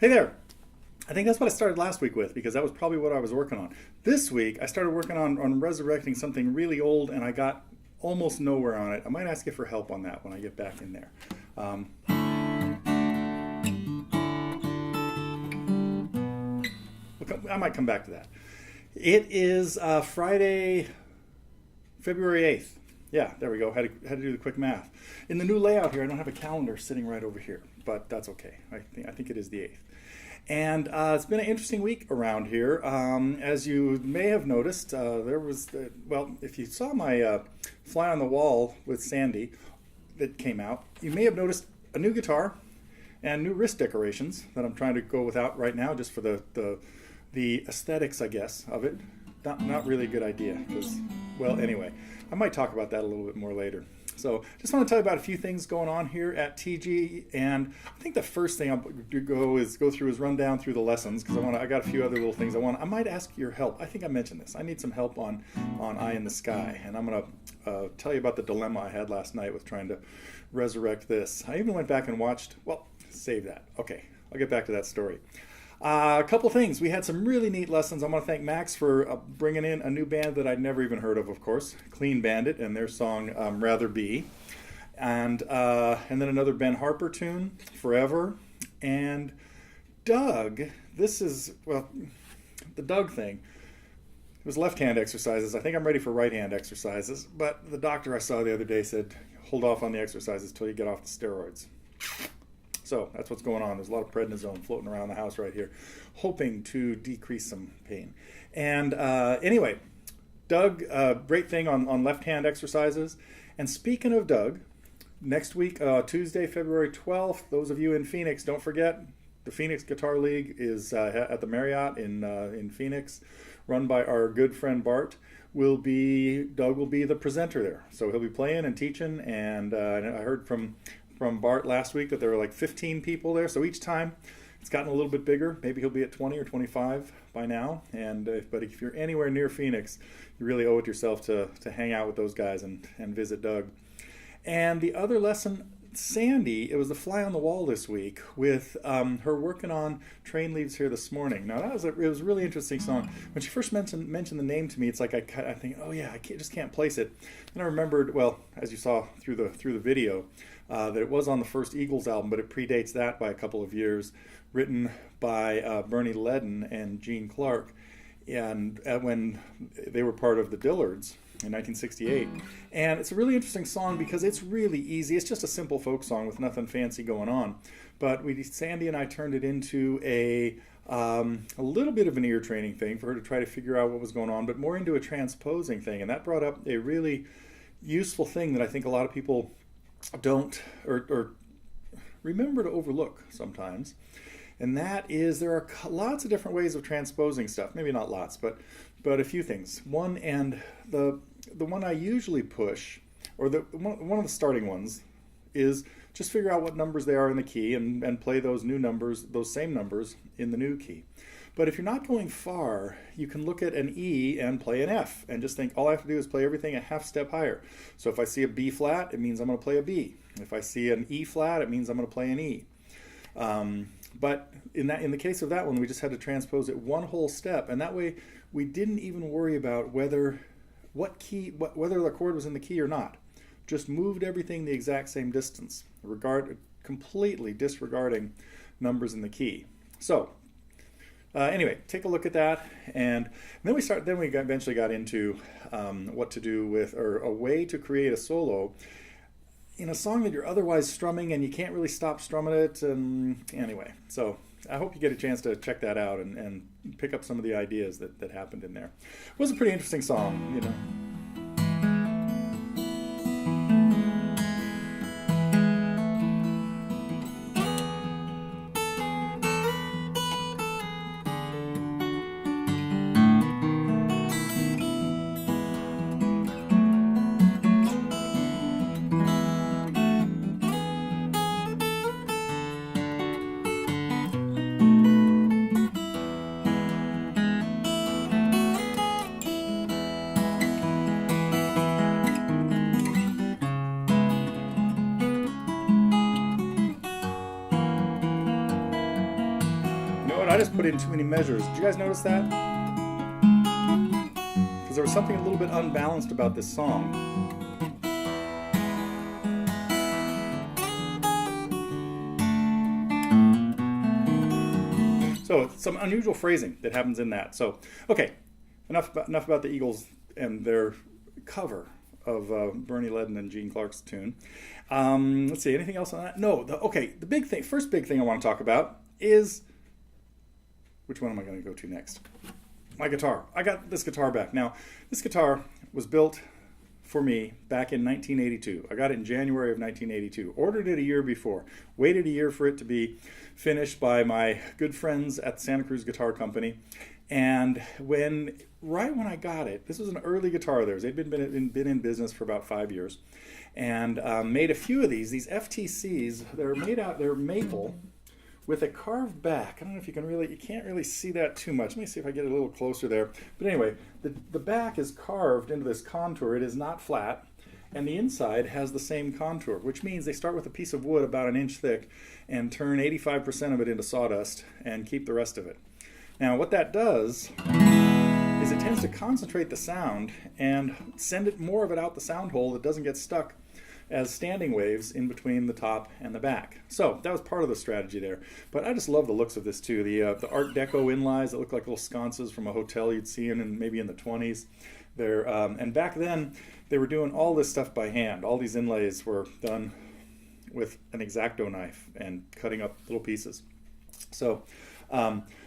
Hey there. I think that's what I started last week with because that was probably what I was working on. This week, I started working on resurrecting something really old and I got almost nowhere on it. I might ask you for help on that when I get back in there. I might come back to that. It is Friday, February 8th. Yeah, there we go. Had to do the quick math. In the new layout here, I don't have a calendar sitting right over here, but that's okay. I think it is the 8th. And it's been an interesting week around here. As you may have noticed, if you saw my Fly on the Wall with Sandy that came out, you may have noticed a new guitar and new wrist decorations that I'm trying to go without right now just for the aesthetics, I guess, of it. Not really a good idea because, well, anyway, I might talk about that a little bit more later. So just want to tell you about a few things going on here at TG, and I think the first thing I'll go through is run down through the lessons because I got a few other little things I might ask your help. I think I mentioned this. I need some help on Eye in the Sky, and I'm going to tell you about the dilemma I had last night with trying to resurrect this. I even went back and watched, well, save that. Okay, I'll get back to that story. A couple things. We had some really neat lessons. I want to thank Max for bringing in a new band that I'd never even heard of course, Clean Bandit, and their song Rather Be. And then another Ben Harper tune, Forever. And Doug, this is, well, the Doug thing. It was left-hand exercises. I think I'm ready for right-hand exercises. But the doctor I saw the other day said, hold off on the exercises till you get off the steroids. So that's what's going on. There's a lot of prednisone floating around the house right here, hoping to decrease some pain. And anyway, Doug, great thing on left-hand exercises. And speaking of Doug, next week, Tuesday, February 12th, those of you in Phoenix, don't forget, the Phoenix Guitar League is at the Marriott in Phoenix, run by our good friend Bart. Doug will be the presenter there. So he'll be playing and teaching, and I heard from Bart last week that there were like 15 people there. So each time it's gotten a little bit bigger. Maybe he'll be at 20 or 25 by now. But if you're anywhere near Phoenix, you really owe it yourself to hang out with those guys and visit Doug. And the other lesson, Sandy, it was the Fly on the Wall this week with her working on Train Leaves Here This Morning. Now it was a really interesting song. When she first mentioned the name to me, it's like I think, oh yeah, just can't place it. And I remembered, well, as you saw through the video, that it was on the first Eagles album, but it predates that by a couple of years, written by Bernie Leadon and Gene Clark, and when they were part of the Dillards in 1968. And it's a really interesting song because it's really easy. It's just a simple folk song with nothing fancy going on. But Sandy and I turned it into a little bit of an ear training thing for her to try to figure out what was going on, but more into a transposing thing. And that brought up a really useful thing that I think a lot of people don't or remember to overlook sometimes, and that is there are lots of different ways of transposing stuff. Maybe not lots, but a few things. One, and the one I usually push, or one of the starting ones, is just figure out what numbers they are in the key and play those same numbers in the new key. But if you're not going far, you can look at an E and play an F and just think all I have to do is play everything a half step higher. So if I see a B flat, it means I'm going to play a B. If I see an E flat, it means I'm going to play an E. But in the case of that one, we just had to transpose it one whole step, and that way we didn't even worry about whether the chord was in the key or not. Just moved everything the exact same distance, completely disregarding numbers in the key. So anyway, take a look at that, and then we eventually got into what to do with, or a way to create a solo in a song that you're otherwise strumming and you can't really stop strumming it. And anyway, so I hope you get a chance to check that out and pick up some of the ideas that happened in there. It was a pretty interesting song, you know. I just put in too many measures. Did you guys notice that? Because there was something a little bit unbalanced about this song. So some unusual phrasing that happens in that. So, okay, enough about the Eagles and their cover of Bernie Leadon and Gene Clark's tune. Let's see, anything else on that? No, the big thing, first big thing I want to talk about is, which one am I going to go to next? My guitar. I got this guitar back. Now, this guitar was built for me back in 1982. I got it in January of 1982. Ordered it a year before. Waited a year for it to be finished by my good friends at the Santa Cruz Guitar Company. And right when I got it, this was an early guitar of theirs. They'd been in business for about 5 years, and made a few of these FTCs. They're maple with a carved back. I don't know if you can't really see that too much. Let me see if I get a little closer there. But anyway, the back is carved into this contour. It is not flat, and the inside has the same contour, which means they start with a piece of wood about an inch thick and turn 85% of it into sawdust and keep the rest of it. Now, what that does is it tends to concentrate the sound and send more of it out the sound hole that doesn't get stuck as standing waves in between the top and the back. So that was part of the strategy there. But I just love the looks of this too. The Art Deco inlays that look like little sconces from a hotel you'd see maybe in the 20s. And back then they were doing all this stuff by hand. All these inlays were done with an X-Acto knife and cutting up little pieces. So,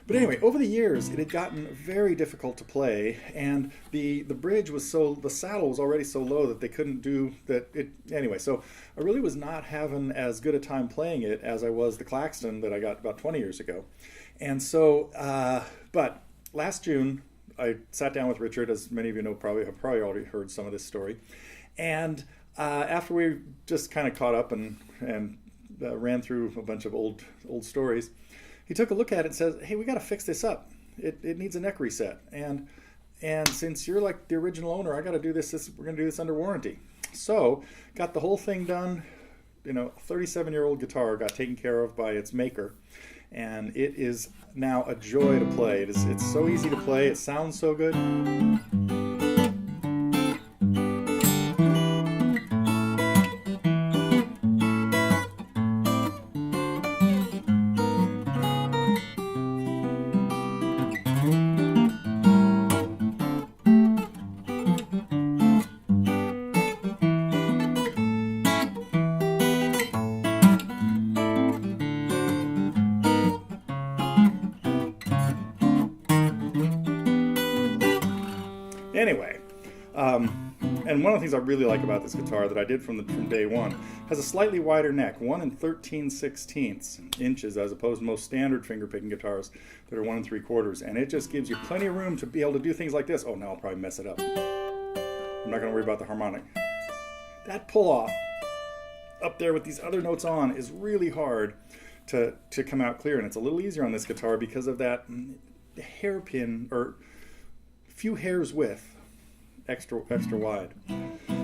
but anyway, over the years, it had gotten very difficult to play, and the bridge was the saddle was already so low that they couldn't do that. Anyway, so I really was not having as good a time playing it as I was the Claxton that I got about 20 years ago. And so, but last June, I sat down with Richard, as many of you know, have probably already heard some of this story. And after we just kind of caught up and ran through a bunch of old stories, he took a look at it and says, "Hey, we got to fix this up. It needs a neck reset. And since you're like the original owner, I got to do this. We're going to do this under warranty." So got the whole thing done. A 37-year-old guitar got taken care of by its maker, and it is now a joy to play. It's so easy to play. It sounds so good. Anyway, and one of the things I really like about this guitar that I did from day one has a slightly wider neck, 1 13/16 inches, as opposed to most standard finger picking guitars that are 1 3/4, and it just gives you plenty of room to be able to do things like this. Oh, now I'll probably mess it up. I'm not going to worry about the harmonic. That pull off up there with these other notes on is really hard to come out clear, and it's a little easier on this guitar because of that hairpin or few hairs width extra wide.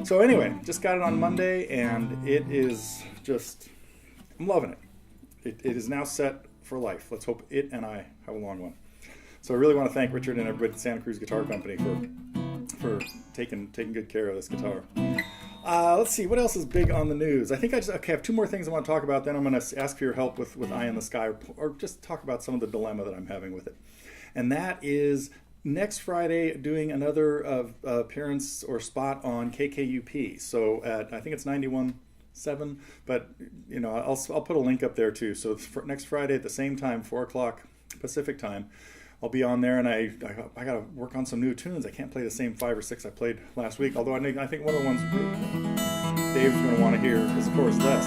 So anyway, just got it on Monday, and it is just, I'm loving it. It is now set for life. Let's hope it and I have a long one. So I really want to thank Richard and everybody at Santa Cruz Guitar Company for taking good care of this guitar. Let's see, what else is big on the news? I think I have 2 more things I want to talk about, then I'm going to ask for your help with Eye in the Sky, or just talk about some of the dilemma that I'm having with it. And that is next Friday doing another appearance or spot on KKUP. So I think it's 91.7, but I'll put a link up there too. So for next Friday at the same time, 4 o'clock Pacific time, I'll be on there, and I got to work on some new tunes. I can't play the same 5 or 6 I played last week, although I think one of the ones Dave's going to want to hear is, of course, this.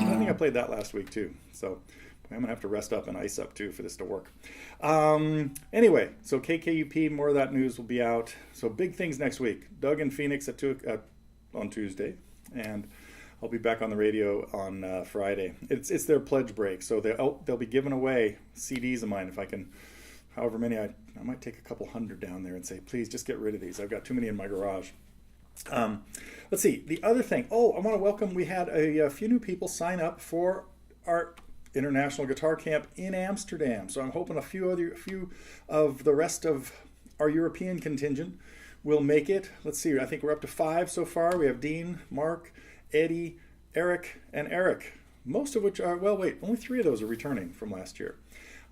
I think I played that last week too, so I'm going to have to rest up and ice up too for this to work. Anyway, so KKUP, more of that news will be out. So big things next week. Doug in Phoenix on Tuesday, and I'll be back on the radio on Friday. It's their pledge break, so they'll be giving away CDs of mine if I can. However many, I might take a couple hundred down there and say, please just get rid of these. I've got too many in my garage. Let's see, the other thing. Oh, I want to welcome, we had a few new people sign up for our International Guitar Camp in Amsterdam. So I'm hoping a few of the rest of our European contingent will make it. Let's see, I think we're up to 5 so far. We have Dean, Mark, Eddie, Eric, and Eric. Most of which are, well, wait, only 3 of those are returning from last year.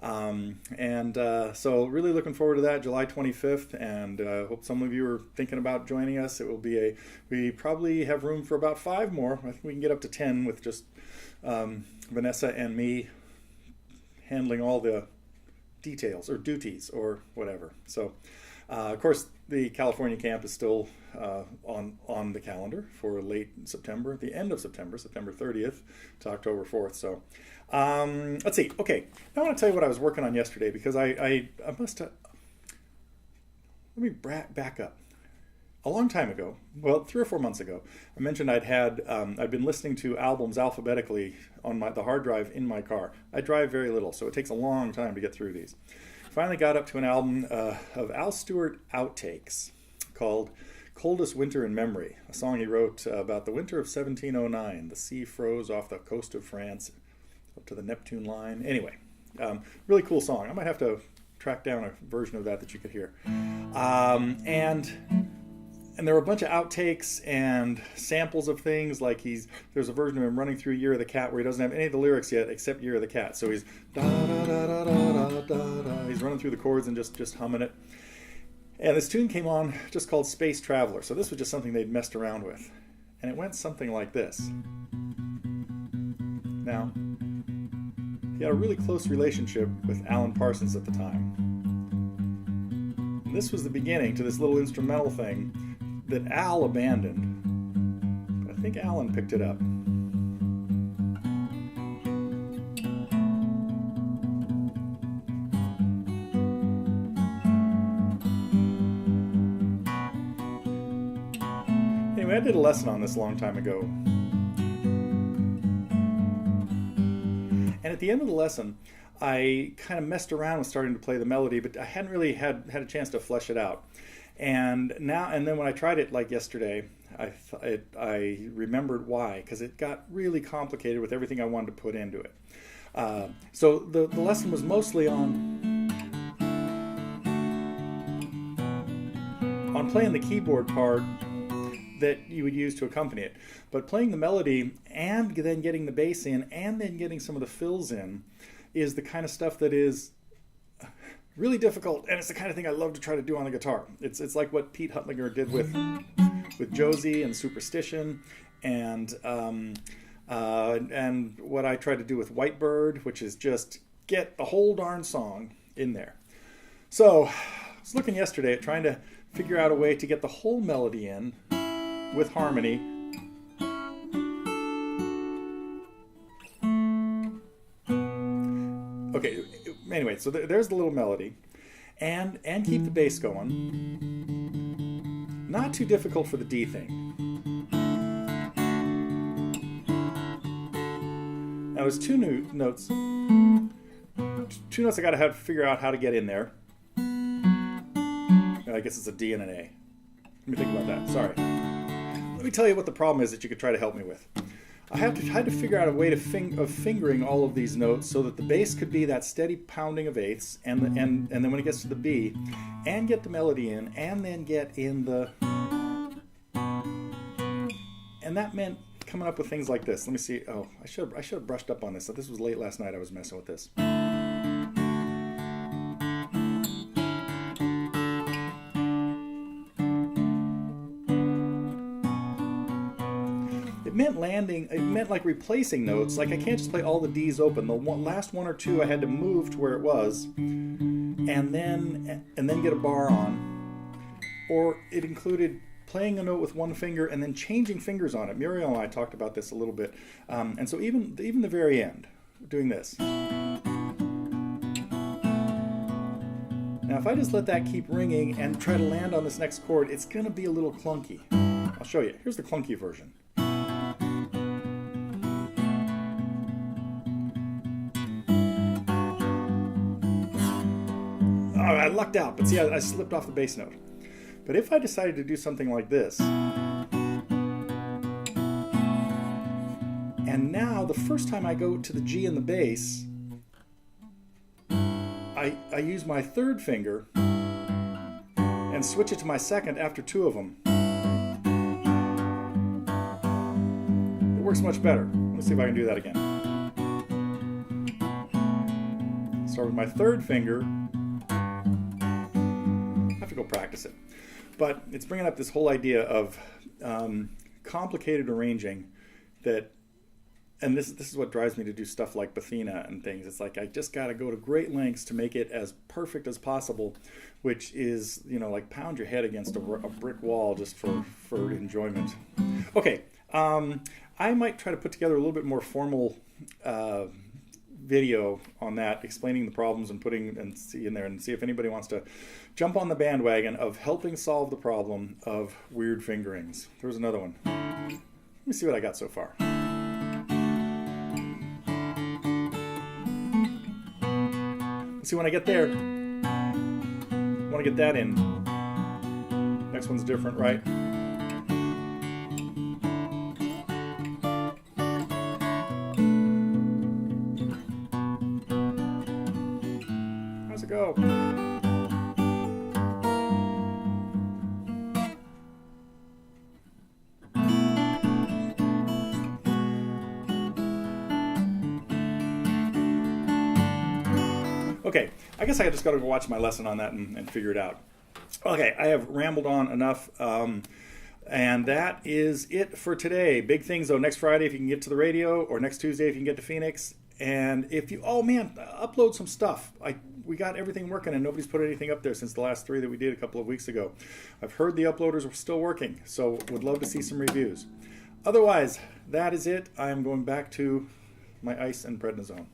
So really looking forward to that, July 25th, and hope some of you are thinking about joining us. It will be we probably have room for about 5 more. I think we can get up to 10 with just Vanessa and me handling all the details or duties or whatever. So, of course, the California camp is still on the calendar for late September, the end of September, September 30th to October 4th. So let's see. Okay, I want to tell you what I was working on yesterday, because I must have, let me back up. A long time ago, well, 3 or 4 months ago, I mentioned I'd been listening to albums alphabetically on the hard drive in my car. I drive very little, so it takes a long time to get through these. Finally got up to an album of Al Stewart outtakes called Coldest Winter in Memory, a song he wrote about the winter of 1709. The sea froze off the coast of France up to the Neptune line. Anyway, really cool song. I might have to track down a version of that you could hear. And there were a bunch of outtakes and samples of things, like there's a version of him running through Year of the Cat where he doesn't have any of the lyrics yet except Year of the Cat. So he's da da da da da da da da. He's running through the chords and just humming it. And this tune came on just called Space Traveler. So this was just something they'd messed around with. And it went something like this. Now, he had a really close relationship with Alan Parsons at the time. And this was the beginning to this little instrumental thing that Al abandoned, but I think Alan picked it up. Anyway, I did a lesson on this a long time ago. And at the end of the lesson, I kind of messed around with starting to play the melody, but I hadn't really had a chance to flesh it out. And then when I tried it like yesterday, I remembered why, because it got really complicated with everything I wanted to put into it. So the lesson was mostly on playing the keyboard part that you would use to accompany it. But playing the melody and then getting the bass in and then getting some of the fills in is the kind of stuff that is really difficult, and it's the kind of thing I love to try to do on the guitar. It's like what Pete Huttlinger did with Josie and Superstition, and what I try to do with Whitebird, which is just get the whole darn song in there. So I was looking yesterday at trying to figure out a way to get the whole melody in with harmony. Okay, anyway, so there's the little melody, and keep the bass going. Not too difficult for the D thing. Now there's 2 new notes. 2 notes I gotta have to figure out how to get in there. I guess it's a D and an A. Let me think about that. Sorry. Let me tell you what the problem is that you could try to help me with. I had to figure out a way of fingering all of these notes so that the bass could be that steady pounding of eighths, and then when it gets to the B, and get the melody in, and then get in the... And that meant coming up with things like this. Let me see. Oh, I should have brushed up on this. This was late last night I was messing with this. It meant like replacing notes. Like I can't just play all the D's open. The last 1 or 2 I had to move to where it was, and then get a bar on. Or it included playing a note with 1 finger and then changing fingers on it. Muriel and I talked about this a little bit. And so even the very end, doing this. Now if I just let that keep ringing and try to land on this next chord, it's going to be a little clunky. I'll show you. Here's the clunky version. I lucked out, but see, I slipped off the bass note. But if I decided to do something like this, now the first time I go to the G and the bass, I use my third finger and switch it to my second after two of them. It works much better. Let's see if I can do that again. Start with my third finger. I have to go practice it. But it's bringing up this whole idea of complicated arranging that, and this is what drives me to do stuff like Bethina and things. It's like I just got to go to great lengths to make it as perfect as possible, which is, you know, like pound your head against a brick wall just for enjoyment. Okay, I might try to put together a little bit more formal video on that, explaining the problems and putting and see in there, and see if anybody wants to jump on the bandwagon of helping solve the problem of weird fingerings. There's another one. Let me see what I got so far. See, when I get there, I want to get that in. Next one's different, right? How's it go? Okay, I guess I just got to go watch my lesson on that and figure it out. Okay, I have rambled on enough, and that is it for today. Big things, though, next Friday if you can get to the radio, or next Tuesday if you can get to Phoenix. And if you, oh man, upload some stuff. We got everything working, and nobody's put anything up there since the last 3 that we did a couple of weeks ago. I've heard the uploaders are still working, so would love to see some reviews. Otherwise, that is it. I am going back to my ice and prednisone.